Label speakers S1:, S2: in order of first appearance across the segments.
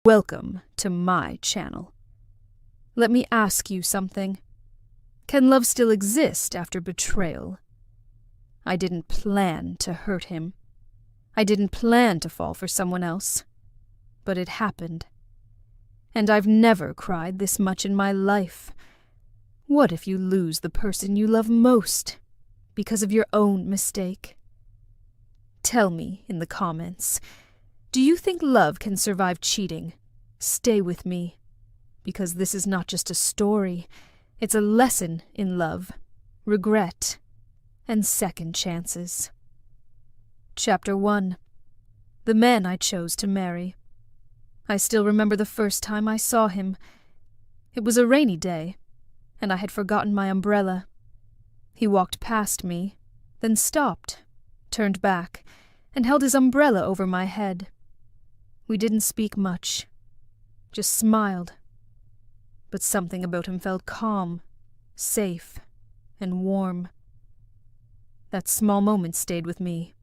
S1: Welcome to my channel. Let me ask you something. Can love still exist after betrayal? I didn't plan to hurt him. I didn't plan to fall for someone else. But it happened. And I've never cried this much in my life. What if you lose the person you love most because of your own mistake? Tell me in the comments. Do you think love can survive cheating? Stay with me, because this is not just a story. It's a lesson in love, regret, and second chances. Chapter 1. The man I chose to marry. I still remember the first time I saw him. It was a rainy day, and I had forgotten my umbrella. He walked past me, then stopped, turned back, and held his umbrella over my head. We didn't speak much, just smiled. But something about him felt calm, safe, and warm. That small moment stayed with me.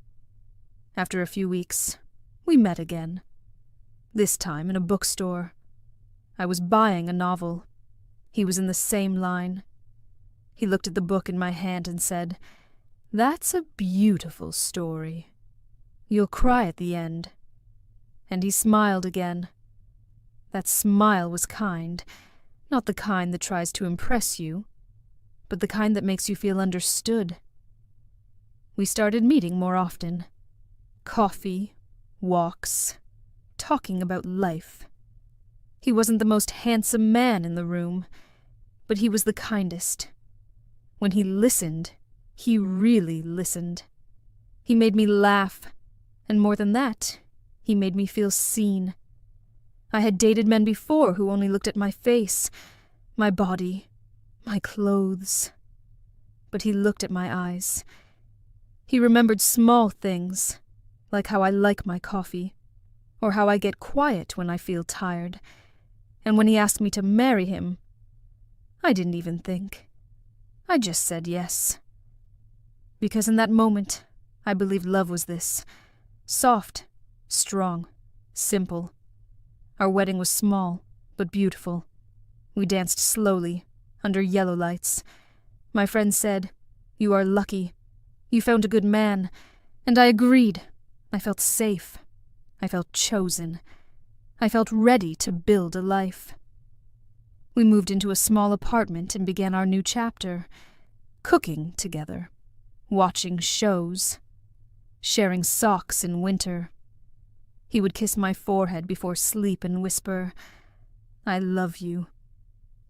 S1: After a few weeks, we met again. This time in a bookstore. I was buying a novel. He was in the same line. He looked at the book in my hand and said, "That's a beautiful story. You'll cry at the end." And he smiled again. That smile was kind, not the kind that tries to impress you, but the kind that makes you feel understood. We started meeting more often. Coffee, walks, talking about life. He wasn't the most handsome man in the room, but he was the kindest. When he listened, he really listened. He made me laugh, and more than that, he made me feel seen. I had dated men before who only looked at my face, my body, my clothes. But he looked at my eyes. He remembered small things, like how I like my coffee, or how I get quiet when I feel tired. And when he asked me to marry him, I didn't even think. I just said yes. Because in that moment, I believed love was this. Soft, strong, simple. Our wedding was small, but beautiful. We danced slowly, under yellow lights. My friend said, "You are lucky. You found a good man." And I agreed. I felt safe. I felt chosen. I felt ready to build a life. We moved into a small apartment and began our new chapter. Cooking together. Watching shows. Sharing socks in winter. He would kiss my forehead before sleep and whisper, "I love you,"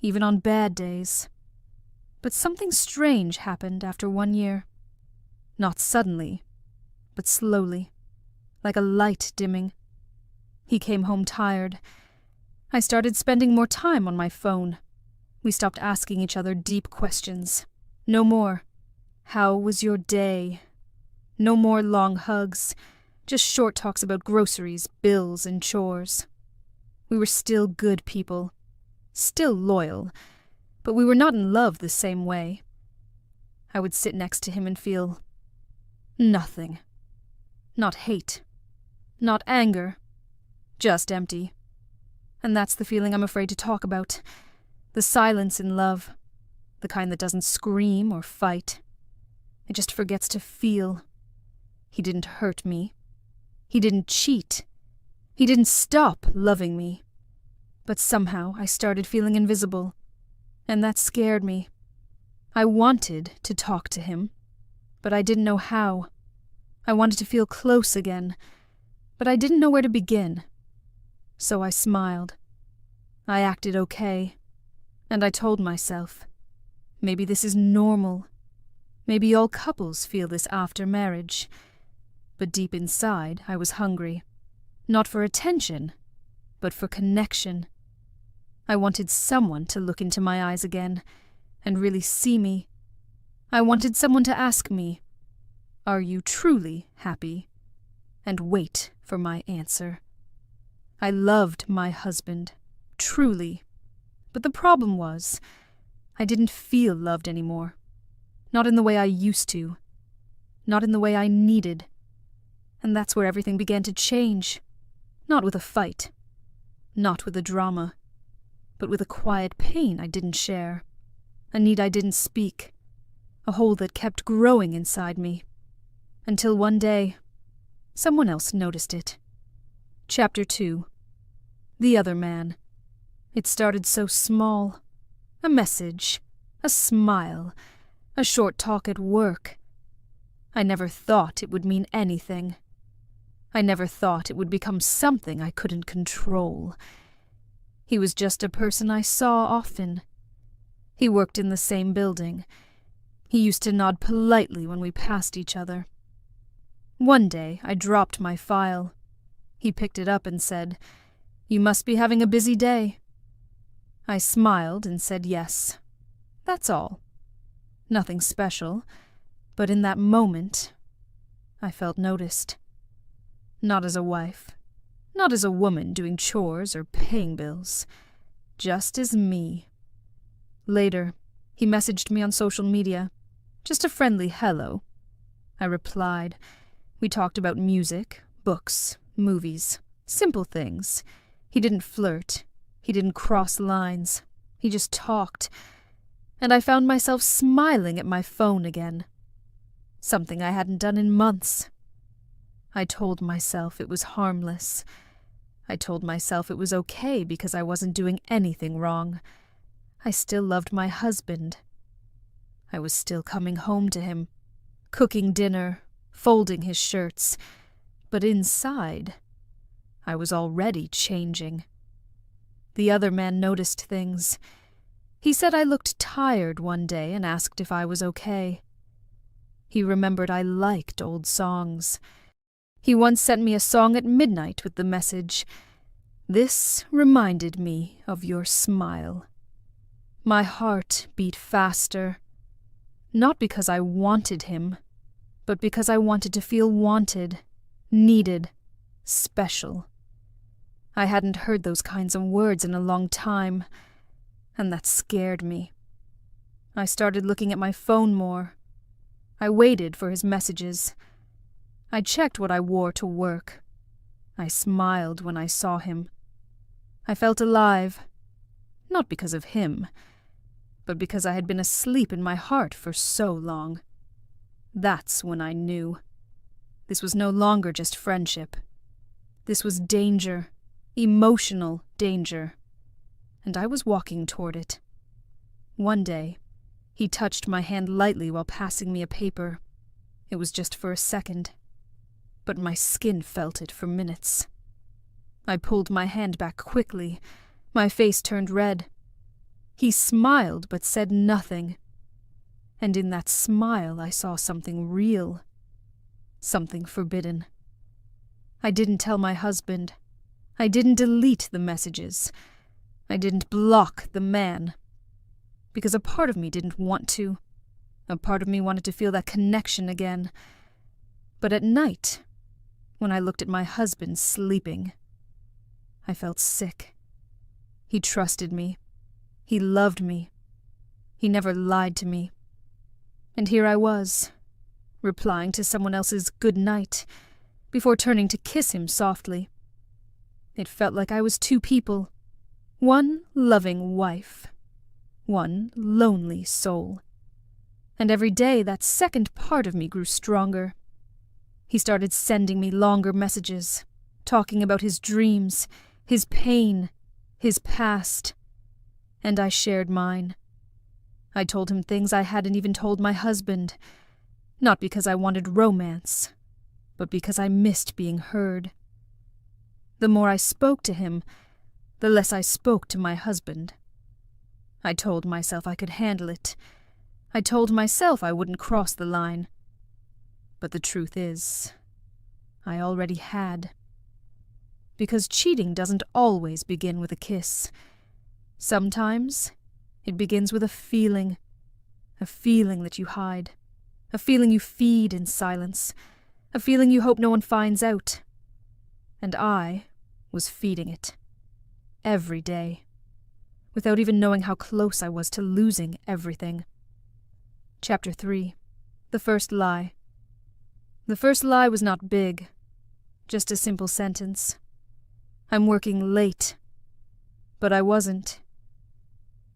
S1: even on bad days. But something strange happened after 1 year. Not suddenly, but slowly, like a light dimming. He came home tired. I started spending more time on my phone. We stopped asking each other deep questions. No more, "How was your day?" No more long hugs. Just short talks about groceries, bills, and chores. We were still good people, still loyal, but we were not in love the same way. I would sit next to him and feel nothing. Not hate, not anger, just empty. And that's the feeling I'm afraid to talk about. The silence in love, the kind that doesn't scream or fight. It just forgets to feel. He didn't hurt me. He didn't cheat. He didn't stop loving me. But somehow I started feeling invisible, and that scared me. I wanted to talk to him, but I didn't know how. I wanted to feel close again, but I didn't know where to begin. So I smiled. I acted okay, and I told myself, maybe this is normal. Maybe all couples feel this after marriage. But deep inside, I was hungry. Not for attention, but for connection. I wanted someone to look into my eyes again, and really see me. I wanted someone to ask me, "Are you truly happy?" and wait for my answer. I loved my husband, truly. But the problem was, I didn't feel loved anymore. Not in the way I used to. Not in the way I needed. And that's where everything began to change. Not with a fight. not with a drama, but with a quiet pain I didn't share, a need I didn't speak, a hole that kept growing inside me, until one day, someone else noticed it. Chapter 2. The Other Man. It started so small. A message, a smile, a short talk at work. I never thought it would mean anything. I never thought it would become something I couldn't control. He was just a person I saw often. He worked in the same building. He used to nod politely when we passed each other. One day I dropped my file. He picked it up and said, "You must be having a busy day." I smiled and said yes. That's all. Nothing special, but in that moment, I felt noticed. Not as a wife, not as a woman doing chores or paying bills, just as me. Later, he messaged me on social media, just a friendly hello. I replied. We talked about music, books, movies, simple things. He didn't flirt. He didn't cross lines. He just talked. And I found myself smiling at my phone again. Something I hadn't done in months. I told myself it was harmless. I told myself it was okay because I wasn't doing anything wrong. I still loved my husband. I was still coming home to him, cooking dinner, folding his shirts. But inside, I was already changing. The other man noticed things. He said I looked tired one day and asked if I was okay. He remembered I liked old songs. He once sent me a song at midnight with the message, "This reminded me of your smile." My heart beat faster, not because I wanted him, but because I wanted to feel wanted, needed, special. I hadn't heard those kinds of words in a long time, and that scared me. I started looking at my phone more. I waited for his messages. I checked what I wore to work. I smiled when I saw him. I felt alive, not because of him, but because I had been asleep in my heart for so long. That's when I knew. This was no longer just friendship. This was danger, emotional danger, and I was walking toward it. One day, he touched my hand lightly while passing me a paper. It was just for a second, but my skin felt it for minutes. I pulled my hand back quickly. My face turned red. He smiled but said nothing. And in that smile I saw something real. Something forbidden. I didn't tell my husband. I didn't delete the messages. I didn't block the man. Because a part of me didn't want to. A part of me wanted to feel that connection again. But at night, when I looked at my husband sleeping, I felt sick. He trusted me. He loved me. He never lied to me. And here I was, replying to someone else's good night, before turning to kiss him softly. It felt like I was two people, one loving wife, one lonely soul. And every day that second part of me grew stronger. He started sending me longer messages, talking about his dreams, his pain, his past. And I shared mine. I told him things I hadn't even told my husband, not because I wanted romance, but because I missed being heard. The more I spoke to him, the less I spoke to my husband. I told myself I could handle it. I told myself I wouldn't cross the line. But the truth is, I already had. Because cheating doesn't always begin with a kiss. Sometimes it begins with a feeling that you hide, a feeling you feed in silence, a feeling you hope no one finds out. And I was feeding it, every day, without even knowing how close I was to losing everything. Chapter 3. The First Lie. The first lie was not big, just a simple sentence. I'm working late, But I wasn't.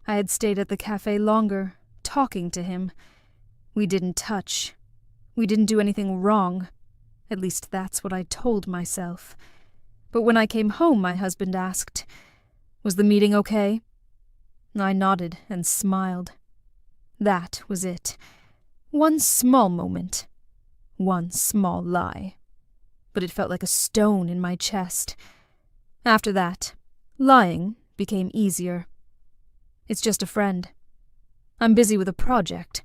S1: I had stayed at the cafe longer, talking to him. We didn't touch. We didn't do anything wrong. At least that's what I told myself. But when I came home, my husband asked, "Was the meeting okay?" I nodded and smiled. That was it. One small moment. One small lie. But it felt like a stone in my chest. After that, lying became easier. It's just a friend. I'm busy with a project.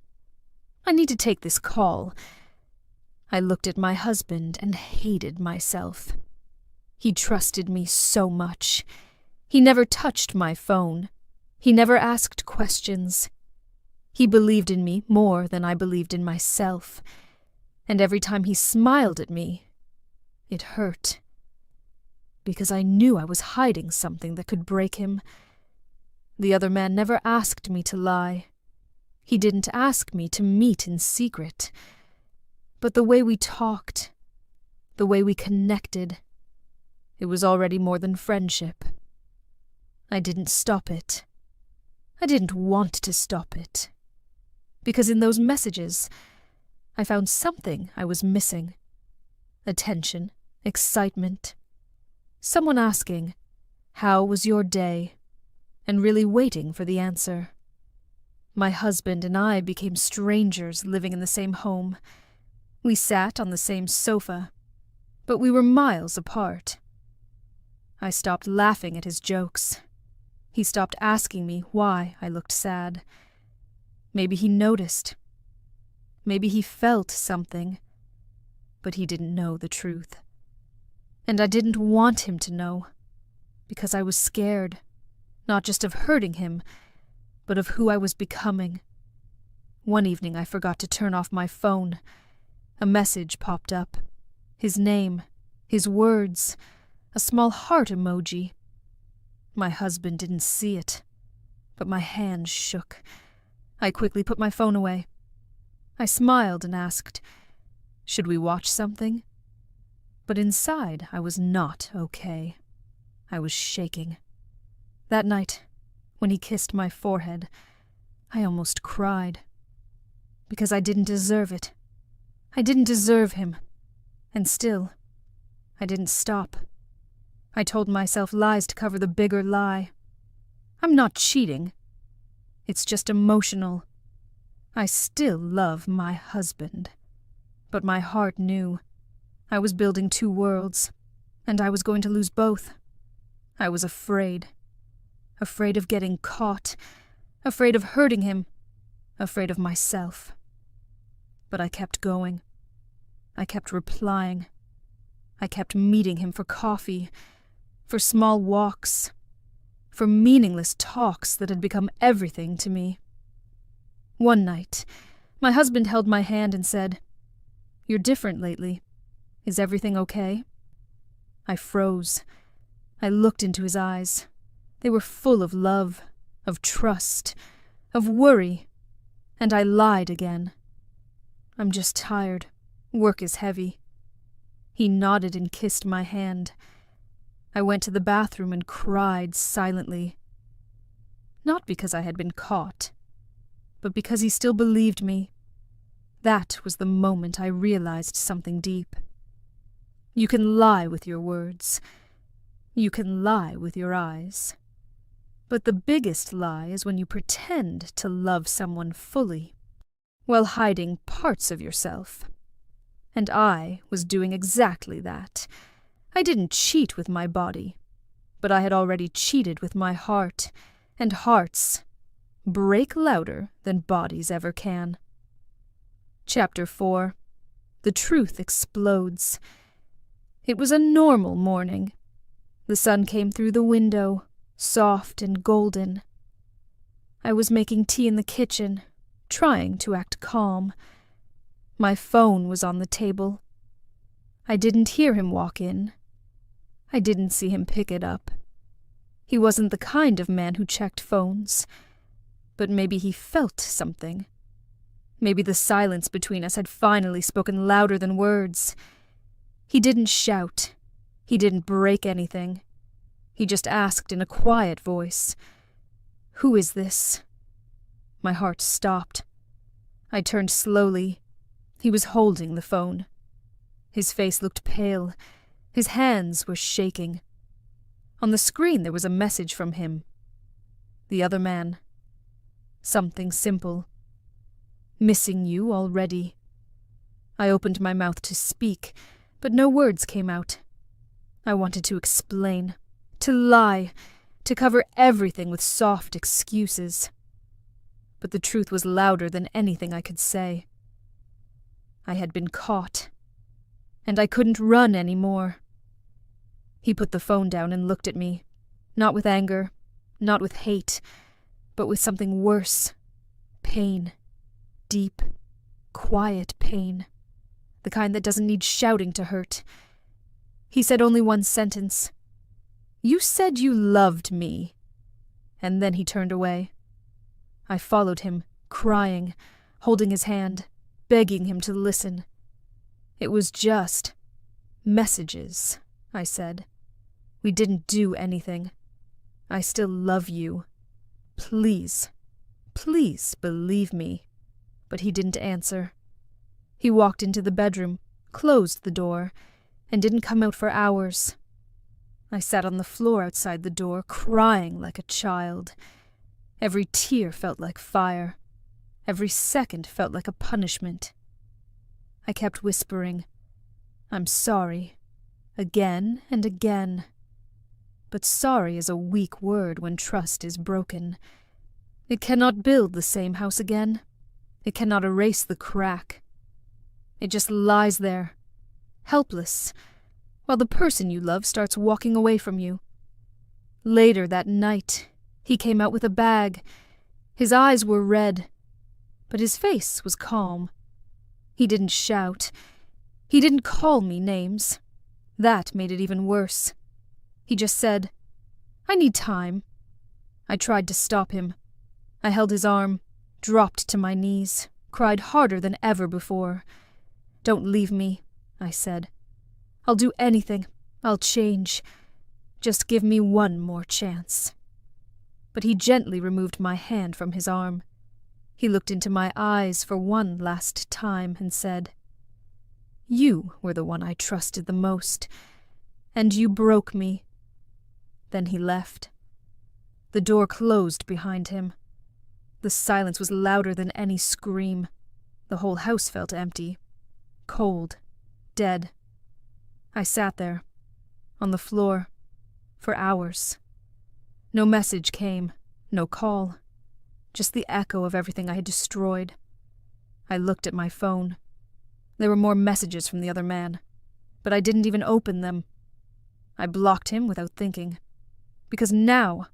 S1: I need to take this call. I looked at my husband and hated myself. He trusted me so much. He never touched my phone. He never asked questions. He believed in me more than I believed in myself. And every time he smiled at me, it hurt. Because I knew I was hiding something that could break him. The other man never asked me to lie. He didn't ask me to meet in secret. But the way we talked, the way we connected, it was already more than friendship. I didn't stop it. I didn't want to stop it. Because in those messages, I found something I was missing. Attention, excitement. Someone asking, "How was your day?" and really waiting for the answer. My husband and I became strangers living in the same home. We sat on the same sofa, but we were miles apart. I stopped laughing at his jokes. He stopped asking me why I looked sad. Maybe he noticed. Maybe he felt something. But he didn't know the truth. And I didn't want him to know, because I was scared, not just of hurting him, but of who I was becoming. One evening I forgot to turn off my phone. A message popped up. His name, his words, a small heart emoji. My husband didn't see it, but my hand shook. I quickly put my phone away. I smiled and asked, "Should we watch something?" But inside I was not okay. I was shaking. That night, when he kissed my forehead, I almost cried. Because I didn't deserve it. I didn't deserve him. And still, I didn't stop. I told myself lies to cover the bigger lie. I'm not cheating. It's just emotional. I still love my husband. But my heart knew. I was building two worlds, and I was going to lose both. I was afraid. Afraid of getting caught. Afraid of hurting him. Afraid of myself. But I kept going. I kept replying. I kept meeting him for coffee, for small walks, for meaningless talks that had become everything to me. One night, my husband held my hand and said, "You're different lately. Is everything okay?" I froze. I looked into his eyes. They were full of love, of trust, of worry, and I lied again. "I'm just tired. Work is heavy." He nodded and kissed my hand. I went to the bathroom and cried silently. Not because I had been caught, but because he still believed me. That was the moment I realized something deep. You can lie with your words. You can lie with your eyes. But the biggest lie is when you pretend to love someone fully, while hiding parts of yourself. And I was doing exactly that. I didn't cheat with my body, but I had already cheated with my heart, and hearts break louder than bodies ever can. Chapter 4. The truth explodes. It was a normal morning. The sun came through the window, soft and golden. I was making tea in the kitchen, trying to act calm. My phone was on the table. I didn't hear him walk in. I didn't see him pick it up. He wasn't the kind of man who checked phones. But maybe he felt something. Maybe the silence between us had finally spoken louder than words. He didn't shout. He didn't break anything. He just asked in a quiet voice, "Who is this?" My heart stopped. I turned slowly. He was holding the phone. His face looked pale. His hands were shaking. On the screen there was a message from him. The other man. Something simple. "Missing you already." I opened my mouth to speak, but no words came out. I wanted to explain, to lie, to cover everything with soft excuses. But the truth was louder than anything I could say. I had been caught, and I couldn't run any more. He put the phone down and looked at me, not with anger, not with hate, but with something worse. Pain. Deep, quiet pain. The kind that doesn't need shouting to hurt. He said only one sentence. "You said you loved me." And then he turned away. I followed him, crying, holding his hand, begging him to listen. "It was just messages," I said. "We didn't do anything. I still love you. Please, please believe me." But he didn't answer. He walked into the bedroom, closed the door, and didn't come out for hours. I sat on the floor outside the door, crying like a child. Every tear felt like fire. Every second felt like a punishment. I kept whispering, "I'm sorry," again and again. But sorry is a weak word when trust is broken. It cannot build the same house again. It cannot erase the crack. It just lies there, helpless, while the person you love starts walking away from you. Later that night, he came out with a bag. His eyes were red, but his face was calm. He didn't shout. He didn't call me names. That made it even worse. He just said, "I need time." I tried to stop him. I held his arm, dropped to my knees, cried harder than ever before. "Don't leave me," I said. "I'll do anything. I'll change. Just give me one more chance." But he gently removed my hand from his arm. He looked into my eyes for one last time and said, "You were the one I trusted the most, and you broke me." Then he left. The door closed behind him. The silence was louder than any scream. The whole house felt empty. Cold. Dead. I sat there, on the floor, for hours. No message came, no call. Just the echo of everything I had destroyed. I looked at my phone. There were more messages from the other man, but I didn't even open them. I blocked him without thinking, because now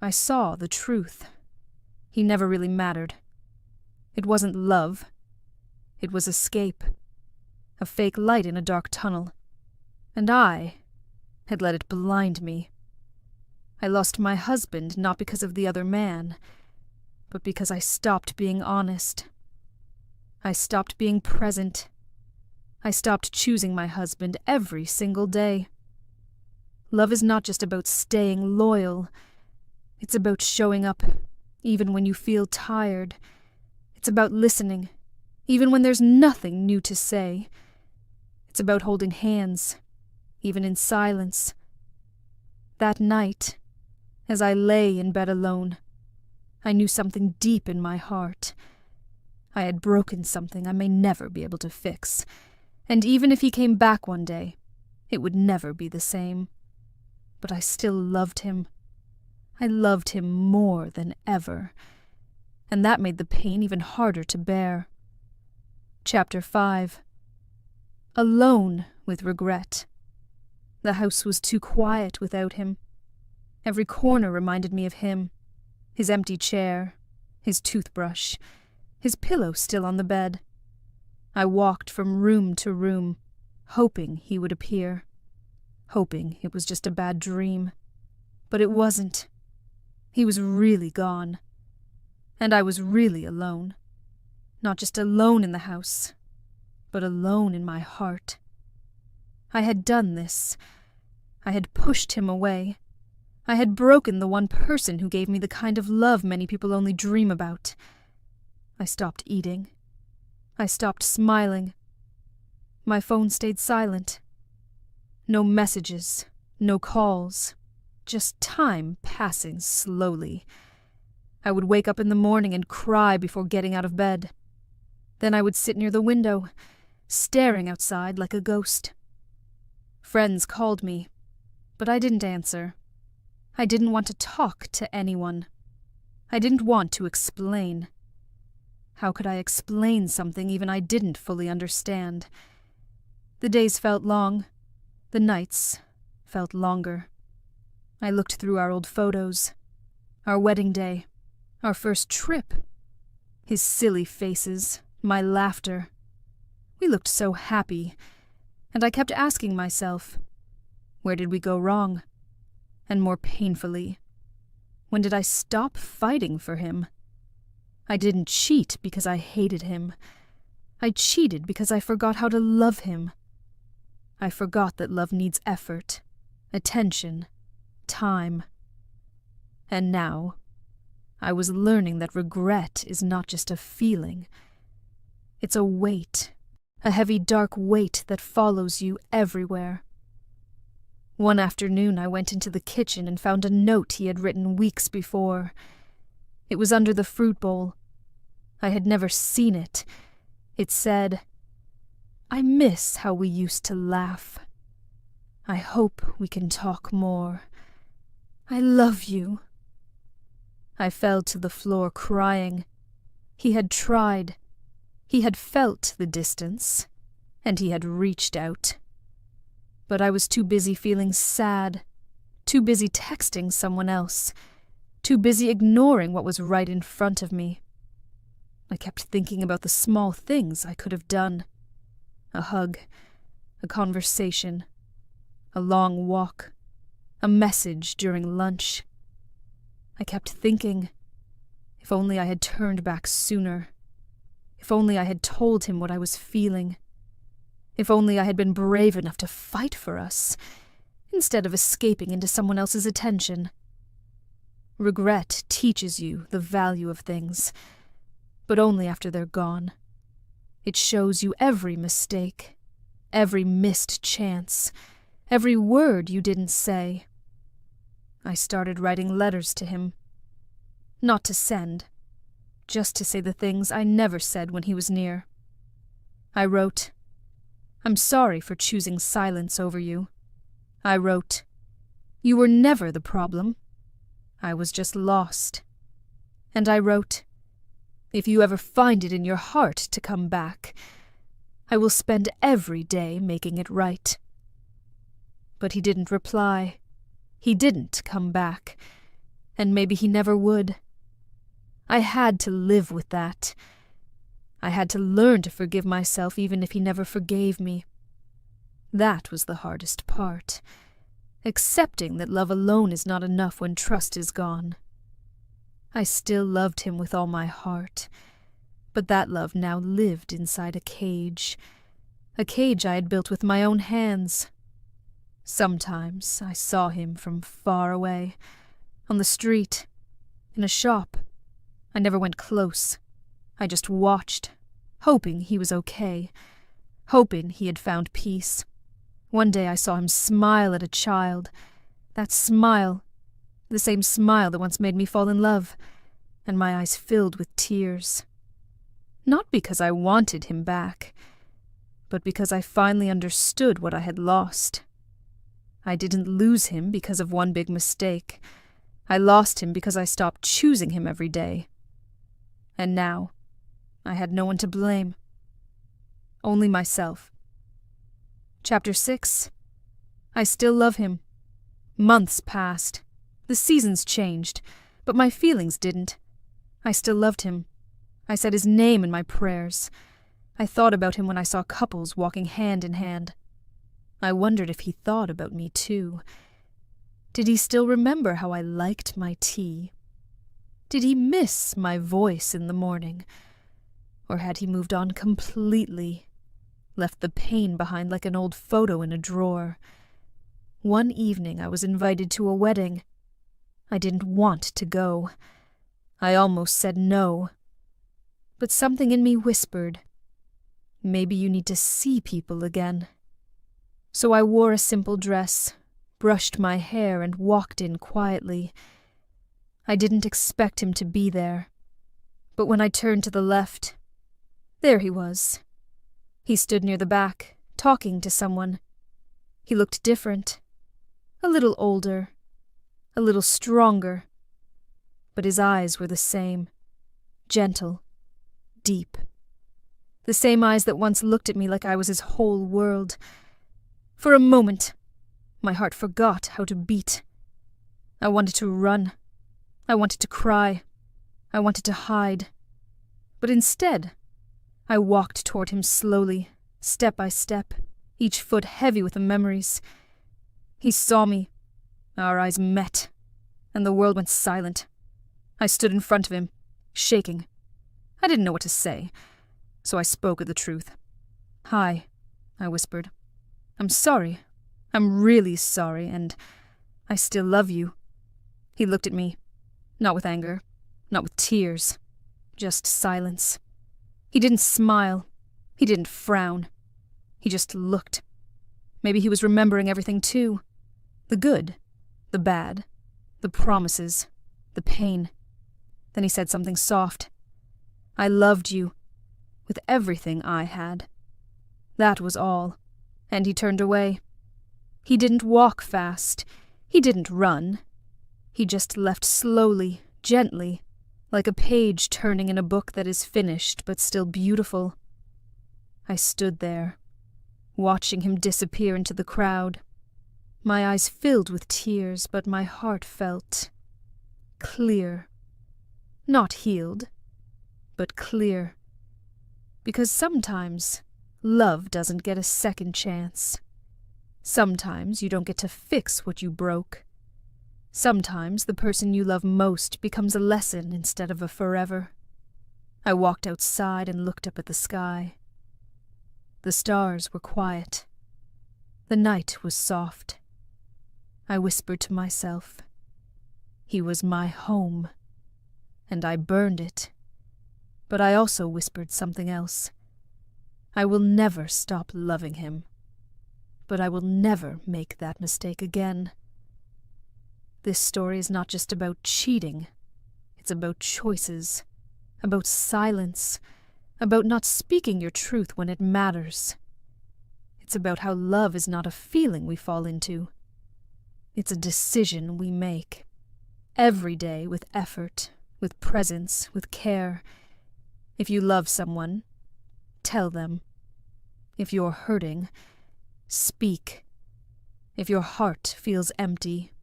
S1: I saw the truth. He never really mattered. It wasn't love. It was escape. A fake light in a dark tunnel. And I had let it blind me. I lost my husband not because of the other man, but because I stopped being honest. I stopped being present. I stopped choosing my husband every single day. Love is not just about staying loyal. It's about showing up, even when you feel tired. It's about listening, even when there's nothing new to say. It's about holding hands, even in silence. That night, as I lay in bed alone, I knew something deep in my heart. I had broken something I may never be able to fix, and even if he came back one day, it would never be the same. But I still loved him. I loved him more than ever, and that made the pain even harder to bear. Chapter 5. Alone with regret. The house was too quiet without him. Every corner reminded me of him. His empty chair, his toothbrush, his pillow still on the bed. I walked from room to room, hoping he would appear. Hoping it was just a bad dream. But it wasn't. He was really gone. And I was really alone. Not just alone in the house, but alone in my heart. I had done this. I had pushed him away. I had broken the one person who gave me the kind of love many people only dream about. I stopped eating. I stopped smiling. My phone stayed silent. No messages, no calls, just time passing slowly. I would wake up in the morning and cry before getting out of bed. Then I would sit near the window, staring outside like a ghost. Friends called me, but I didn't answer. I didn't want to talk to anyone. I didn't want to explain. How could I explain something even I didn't fully understand? The days felt long. The nights felt longer. I looked through our old photos. Our wedding day. Our first trip. His silly faces. My laughter. We looked so happy. And I kept asking myself, where did we go wrong? And more painfully, when did I stop fighting for him? I didn't cheat because I hated him. I cheated because I forgot how to love him. I forgot that love needs effort, attention, time. And now, I was learning that regret is not just a feeling. It's a weight, a heavy dark weight that follows you everywhere. One afternoon I went into the kitchen and found a note he had written weeks before. It was under the fruit bowl. I had never seen it. It said, "I miss how we used to laugh. I hope we can talk more. I love you." I fell to the floor crying. He had tried. He had felt the distance, and he had reached out. But I was too busy feeling sad, too busy texting someone else, too busy ignoring what was right in front of me. I kept thinking about the small things I could have done. A hug, a conversation, a long walk, a message during lunch. I kept thinking, if only I had turned back sooner. If only I had told him what I was feeling. If only I had been brave enough to fight for us, instead of escaping into someone else's attention. Regret teaches you the value of things, but only after they're gone. It shows you every mistake, every missed chance, every word you didn't say. I started writing letters to him. Not to send, just to say the things I never said when he was near. I wrote, "I'm sorry for choosing silence over you." I wrote, "You were never the problem. I was just lost." And I wrote, "If you ever find it in your heart to come back, I will spend every day making it right." But he didn't reply. He didn't come back. And maybe he never would. I had to live with that. I had to learn to forgive myself even if he never forgave me. That was the hardest part. Accepting that love alone is not enough when trust is gone. I still loved him with all my heart, but that love now lived inside a cage I had built with my own hands. Sometimes I saw him from far away, on the street, in a shop. I never went close. I just watched, hoping he was okay, hoping he had found peace. One day I saw him smile at a child. That smile, the same smile that once made me fall in love, and my eyes filled with tears. Not because I wanted him back, but because I finally understood what I had lost. I didn't lose him because of one big mistake. I lost him because I stopped choosing him every day. And now, I had no one to blame. Only myself. Chapter 6. I still love him. Months passed. The seasons changed, but my feelings didn't. I still loved him. I said his name in my prayers. I thought about him when I saw couples walking hand in hand. I wondered if he thought about me too. Did he still remember how I liked my tea? Did he miss my voice in the morning? Or had he moved on completely, left the pain behind like an old photo in a drawer? One evening I was invited to a wedding. I didn't want to go. I almost said no. But something in me whispered, maybe you need to see people again. So I wore a simple dress, brushed my hair, and walked in quietly. I didn't expect him to be there. But when I turned to the left, there he was. He stood near the back, talking to someone. He looked different. A little older. A little stronger. But his eyes were the same. Gentle. Deep. The same eyes that once looked at me like I was his whole world. For a moment, my heart forgot how to beat. I wanted to run. I wanted to cry. I wanted to hide. But instead, I walked toward him slowly, step by step, each foot heavy with the memories. He saw me. Our eyes met, and the world went silent. I stood in front of him, shaking. I didn't know what to say, so I spoke the truth. "Hi," I whispered. "I'm sorry. I'm really sorry, and I still love you." He looked at me, not with anger, not with tears, just silence. He didn't smile. He didn't frown. He just looked. Maybe he was remembering everything too. The good, the bad, the promises, the pain. Then he said something soft. "I loved you, with everything I had." That was all, and he turned away. He didn't walk fast. He didn't run. He just left slowly, gently, like a page turning in a book that is finished but still beautiful. I stood there, watching him disappear into the crowd. My eyes filled with tears, but my heart felt clear. Not healed, but clear. Because sometimes love doesn't get a second chance. Sometimes you don't get to fix what you broke. Sometimes the person you love most becomes a lesson instead of a forever. I walked outside and looked up at the sky. The stars were quiet. The night was soft. I whispered to myself, he was my home, and I burned it. But I also whispered something else. I will never stop loving him, but I will never make that mistake again. This story is not just about cheating. It's about choices, about silence, about not speaking your truth when it matters. It's about how love is not a feeling we fall into. It's a decision we make. Every day with effort, with presence, with care. If you love someone, tell them. If you're hurting, speak. If your heart feels empty,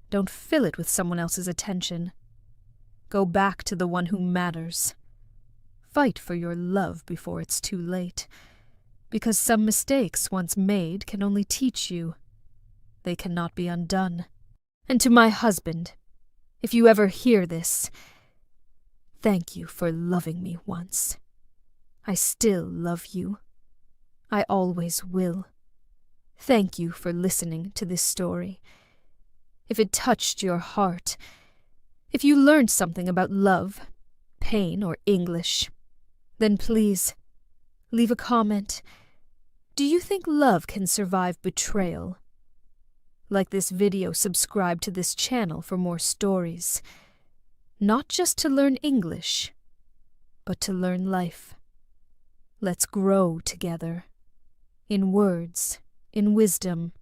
S1: don't fill it with someone else's attention. Go back to the one who matters. Fight for your love before it's too late, because some mistakes once made can only teach you. They cannot be undone. And to my husband, if you ever hear this, thank you for loving me once. I still love you. I always will. Thank you for listening to this story. If it touched your heart, if you learned something about love, pain, or English, then please, leave a comment. Do you think love can survive betrayal? Like this video, subscribe to this channel for more stories. Not just to learn English, but to learn life. Let's grow together. In words, in wisdom,